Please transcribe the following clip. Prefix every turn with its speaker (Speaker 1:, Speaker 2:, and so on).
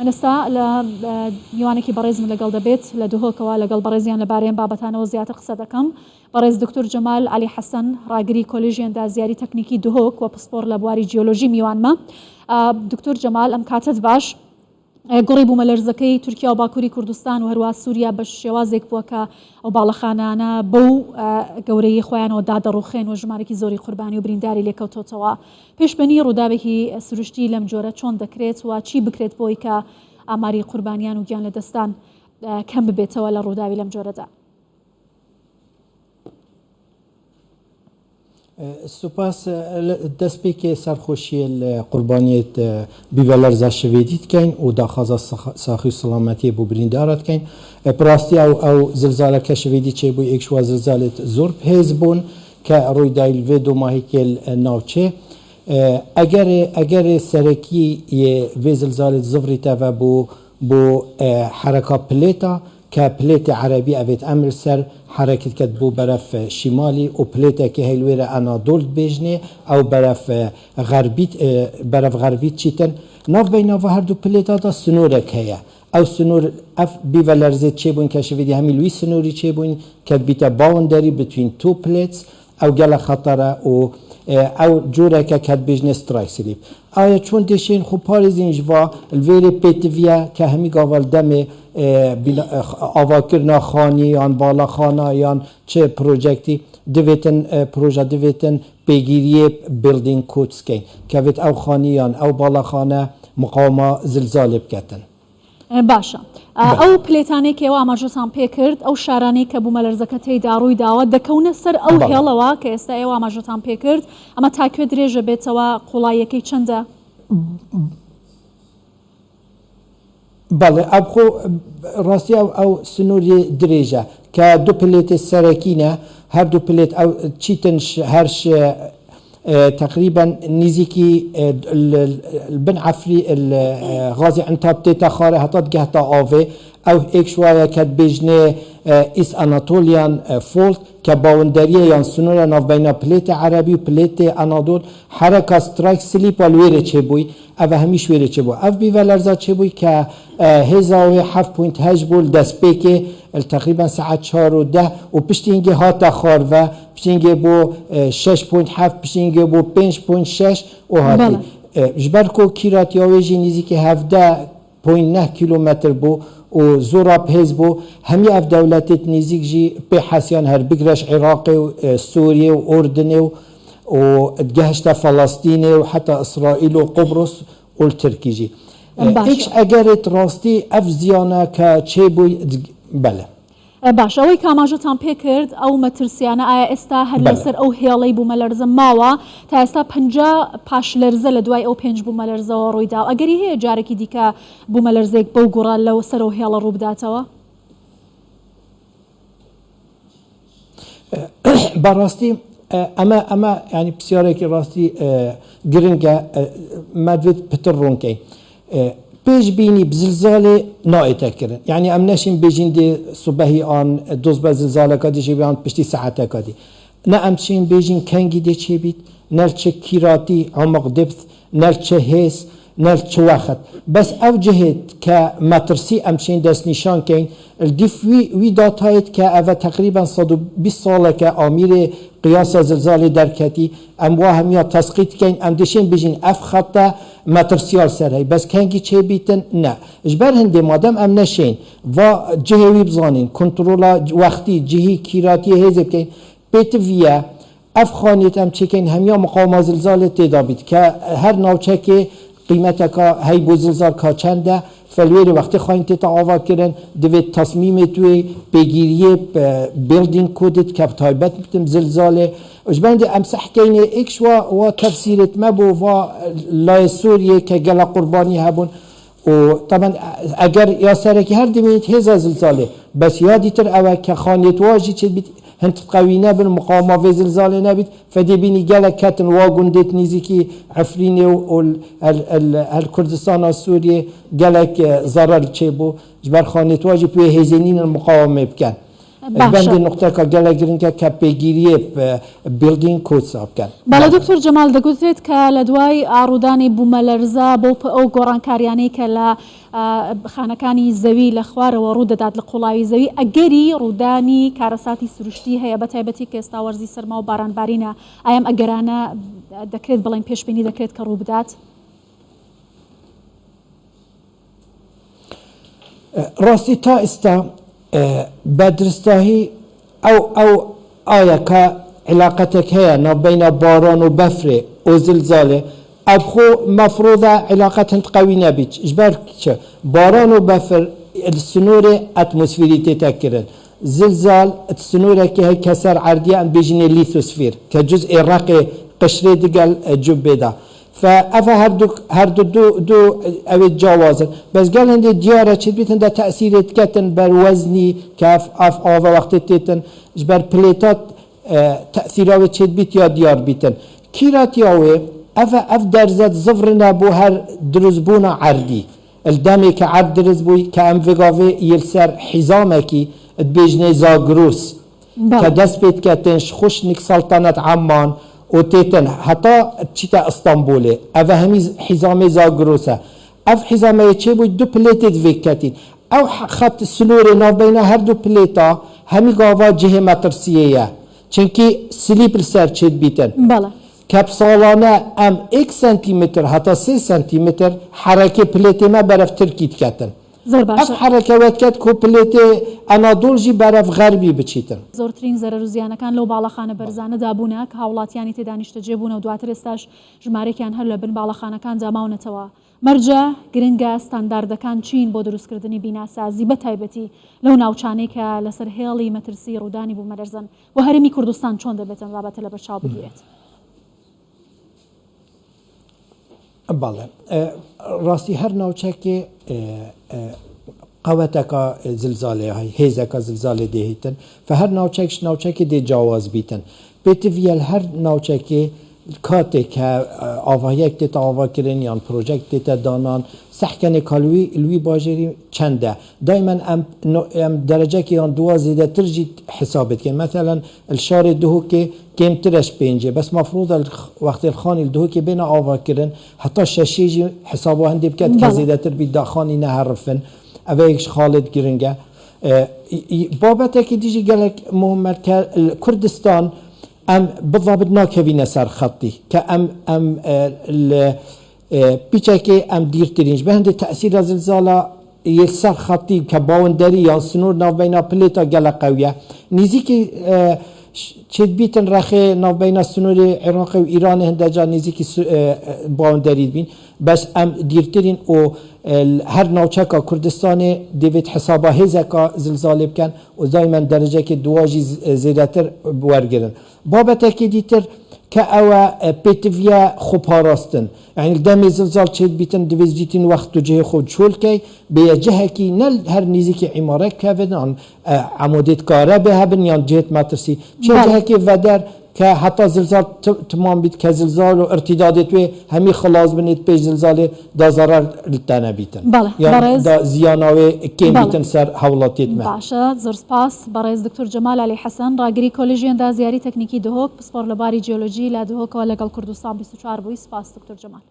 Speaker 1: ئەستا لە میوانێکی بەڕێزم لەگەڵ دەبێت لە دوهۆکەوە لەگەڵ بەڕێزیان لەبارەیەم بابەتانەوە زیاتر قسە دەکەم. بەڕێز دکتۆر جەمال عەلی حەسەن ڕاگری کۆلیژی ئەندازیاری تەکنیکی دوهۆک و پسپۆر لە بواری جیۆلۆژی میوانمە. دکتۆر جەمال ئەم کاتت باش گۆڕی بوومەلەرزەکەی تورکیا و باکووری کوردستان و هەروە سووریا بە شێوازێک بووە کە ئەو باڵەخانانە بەو گەورەی خۆیانەوە دادەڕوخێن و ژمارەی زۆری قوربانی و برینداری لێکەوتۆتەوە. پێشبەنی ڕووداوێکی سروشتی لەم جۆرە چۆن دەکرێت و چی بکرێت بۆی کە ئاماری قوربانیان و گیان لە دەستان کەم ببێتەوە لە ڕووداوی لەم جۆرەدا؟
Speaker 2: سپاس دەست پێکێ سەرخۆشیە قوربانیت بیڤەلەرزە شەوێدی دکەین و داخوازە ساخی و سەڵامەتیە بۆ بریندارە دکەین. پڕاستی ئەو زلزالەکە شەوێدی چێبووی ئێکشوا زلزالێت زۆر پێز بوون کە ڕوویدای لێ دۆماهێکێل ناوچێ ئەگەرێ سەرەکی وێ زلزالێت زڤریتەوە بۆ حرەکە پلێتە کە پلێتی عەرەبی ئەوێت ئەمر سەر حرەکت کرد بۆ بەرەف شیمالی و پلێتێکی هەیلوێرە ئەنادۆڵ بێژنێ ئەو بەرەف غەربیت چیتن ناو بەیناوە هەردوو پلێتادا سنوورێک هەیە. ئەو سنوور ئەف بیڤەلەرزێت چێبوون کە شەوێدی هەمی لوی سنووری چێبوون کە بیتە باوەندەری بتوین تو پلێتس ئەو گەلە خەتەرە و ئەو جۆرێکە کەت بێژنێ سترایک سلیپ. ئایا چۆن دێشێن خۆ پارێزینژوا لێرێ پێتڤە کە هەمی گاڤڵ دەمێ ئاواکردنا خانی یان باڵەخانە یان چه پرۆژێکتی دەوێتن پرۆژە دەوێتن پێگیریە بیلدینگ کۆدسکەین کەوێت ئەو خانی یان ئەو باڵەخانە مقاومە زلزالێ بکەتن.
Speaker 1: باشە ئەو پلێتانێکەوە ئاماژەتان پێ کرد ئەو شارانەی کە بوومەلەرزەکە تێیدا ڕووی داوە دەکەونە سەر ئەو هێڵەوە کە ئێستا ئێوە ئاماژەتان پێ کرد ئەمە تاکوێ درێژە بێتەوە قوڵایەکەی چەندە؟
Speaker 2: بەڵێ ئەبخۆ ڕاستی ئەو سنووری درێژە کە دوو پلێتی سەرەکینە هەردوو پلێت ئەو چیتن هەرش تقريبا نزيكي بن عفري غازي عنتاب تيتا خاري هتات جهتا آفي او ايك شوية كد بيجني إس أناطوليان فولت كباوندرية يان سنورة ناف بينا بليت عربي و بليت أناضول حركة سترايك سليب والويرة چبوي او هميش ويرة چبوي او بيولرزا چبوي كا هزاوي 7.8 بول دست بيكي تقريبا ساعة 4 و 10 و پشتینگه هاتا خارفه پشتینگه بو 6.7 پشتینگه بو 5.6 و هاتی جبرکو کیرات یاویجی نزیک 17.9 کیلومتر بو و زورا بهز بو همی اف دولتت نزیک جی به حسیان هر بگرش عراق و سوریه و اردن و گهشت فلسطین و حتی اسرائیل و قبرس و ترکی جی ایچ اگرت راستی اف زیانه که چه بوی بله
Speaker 1: باش ئەوەی کاماژەتان پێ کرد ئەو مەترسیانە ئایا ئێستا هەر لەسەر ئەو هێڵەی بوومەلەرزە ماوە تا ئێستا 50 پاش لەرزە لە دوای ئەو 5 بوومەلەرزەوە ڕوویدا ئەگەری هەیە جارێکی دیکە بوومەلەرزێک بەو گوڕە لەو سەر ئەو هێڵە ڕوو بداتەوە؟
Speaker 2: بەڕاستی ئەمە ینی پرسیارێکی ڕاستی گرنگە مەدوێت پتر ڕوونکەین پیش بینی بزلزاله نایته کردن یعنی ام نشیم بجین دی صبحی آن دوز به زلزاله کدی چه بیان پشتی ساعته کدی نه ام چین بجین کنگی دی چه بید نرچه کیراتی عمق دبث نرچه حس نرچه وقت بس او جهت که مترسی ام چین دست نشان کن الدیف وی داتایت که او تقریبا 120 ساله که آمیر قیاس زلزال درکتی ام واهمیا تسقیط کن ام دشین بجین اف خطه مترسیال سرهی بس کنگی چه بیتن نه اجبر هنده مادم ام نشین و جهوی بزانین کنترولا وقتی جهی کیراتی هزب کن بیت ویه اف خانیت ام چه کن همیا مقاومه زلزال تیدا بید که هر نوچه که قیمت که هی بو زلزال که چنده فلویر وقتی خواهین تیتا آوا کرن دوید تصمیم توی بگیریه بیلدینگ کودت که تایبت بتم زلزاله اجبرنده امسح کینه اکش و تفسیرت مبو و لای سوریه که گل قربانی هبون و طبعا اگر یا سرکی هر دمینت هزا زلزاله بس یادی تر اوه که خانیت واجی چه بیت هنت قوی نبن مقاومه و زلزاله نبید فدی بینی گل کتن واگوندت نیزی که عفرینه و الکردستان و سوریه گلک ضرر چه بو جبر خانیت واجی پوی هزینین مقاومه بکن
Speaker 1: باشە.
Speaker 2: بند نقطه که گله گرنگه که پیگیری بیلدینگ کود صاحب کرد.
Speaker 1: بالا دکتور جمال دەگوترێت کە لە دوای ئاڕوودانی بوومەلەرزە بۆ ئەو گۆڕانکاریانەی کە لە خانەکانی زەوی لە خوارەوە ڕوودەدات لە قوڵاوی زەوی ئەگەری ڕوودانی کارەساتی سروشتی هەیە بە تایبەتی کە ئێستا وەرزی سەرما و بارانبارینە ئایم ئەگەرانە دەکرێت بڵێن پێشبینی دەکرێت کە ڕوو بدات؟
Speaker 2: راستی تا استا بدرستاهی او آیا که علاقتك هي بين باران وبفرة وزلزال ابخو مفروض علاقتهم قوي نبيج اجبر باران وبفر السنور اتموسفيري تتكرن زلزال السنور كي كسر عردية ام بيجيني ليثوسفير كجزء رقي قشري دقل جبدا فافا هردو دو او جوازن بس قال عندي ديارة شبيتن ده تأثير كتن بر وزني كاف آفا وقت تيتن جبر بليتات تأثيره تشد بيت يا ديار بيتن كيرات ياوي اف درزت زفرنا بو هر درزبونا عردي الدمي كعرد درزبوي كأنفقافي يلسر حزامكي تبيجني زاغروس كدس بيت كتنش خوشنك سلطنة عمان وتيتن حتى تشيتا اسطنبولي اف همي حزامي زاغروسا اف حزامي تشي بو دو بليتت فيكاتين او خط سلوري ناف بين هر دو بليتا همي قاوا جهه مترسية چونکی سلیپ سر چید بیتن
Speaker 1: بله
Speaker 2: کپ سالانه ام 1 سانتیمتر حتی 3 سانتیمتر حرکه پلیت ما برف ترکیت کتن
Speaker 1: زۆر باشە.
Speaker 2: اف حرکه وقت کت کو پلیت انادول جی برف غربی بچیتن
Speaker 1: زۆرترین زەرەر و زیانەکان لەو باڵەخانە بەرزانەدا بوونە کە هاوڵاتیانی تێدا نیشتەجێ بوون و دواتر ئێستاش ژمارەیەکیان هەر لە بن باڵەخانەکاندا ماونەتەوە. مەرجە گرنگە ستانداردەکان چین بۆ دروستکردنی بیناسازی بە تایبەتی لەو ناوچانەی کە لەسەر هێڵی مەترسی ڕوودانی بوومەلەرزەن و هەرمی کوردستان چۆن دەبێت ئەم بابەتە لە بەرچاو بگیرێت؟
Speaker 2: بله راستی هر نوچه که قوتك زلزالي هاي هيزك زلزالي دهيتن فهر نوچه که دي جواز بيتن بيتفيل هر نوچه که کاتی که آوایک دیتا آوا کرن یا پروژکت دیتا دانان سحکن کالوی الوی باجری چنده دائما ام درجه که آن دوا زیده ترجی حسابت کن مثلا الشار دهو که کمترش پینجه بس مفروض وقت الخانی دهو که بین آوا کرن حتی ششیجی حسابو هنده بکد که زیده تر بی داخانی نهرفن اوه خالد گرنگه بابته که دیجی گلک مهمت که کردستان ام بالضبط ناكفينا سر خطي كأم بيتشكي ام ديرترينج بهند تأثير زلزالة يسر خطي كباوندري يا سنور ناف بينا بليتا جلا قوية نيزيكي چید بیتن رخی ناف بین سنور عراق و ایران هندجا نزدیکی باوندری بین بس ام دیرترین او هر نوچکا کردستان دیوید حسابا هزکا زلزال بکن و دائما درجه که دواجی زیادتر بورگرن بابته که دیتر که او پیتویا خوب هاراستن یعنی دم زلزال چید بیتن دویز دیتین وقت و جه خود شول که به جهه که نل هر نیزی که عماره که بدن عمودیت کاره به هبن یا جهت مترسی چه جهه که ودر که حتی زلزال تمام بید که زلزال و ارتدادت و همی خلاص بنید پیش زلزال دا ضرر لتنه بیتن
Speaker 1: یا
Speaker 2: دا زیاناوی کم بیتن سر حولاتیت من
Speaker 1: باشە زۆر سپاس بەڕێز دکتۆر جەمال عەلی حەسەن ڕاگری کۆلیژی ئەندازیاری تەکنیکی دهۆک پسپۆر لە باری جیۆلۆجی لە دهۆکەوە لەگەڵ کوردستان 24 بووی سپاس دکتۆر جەمال.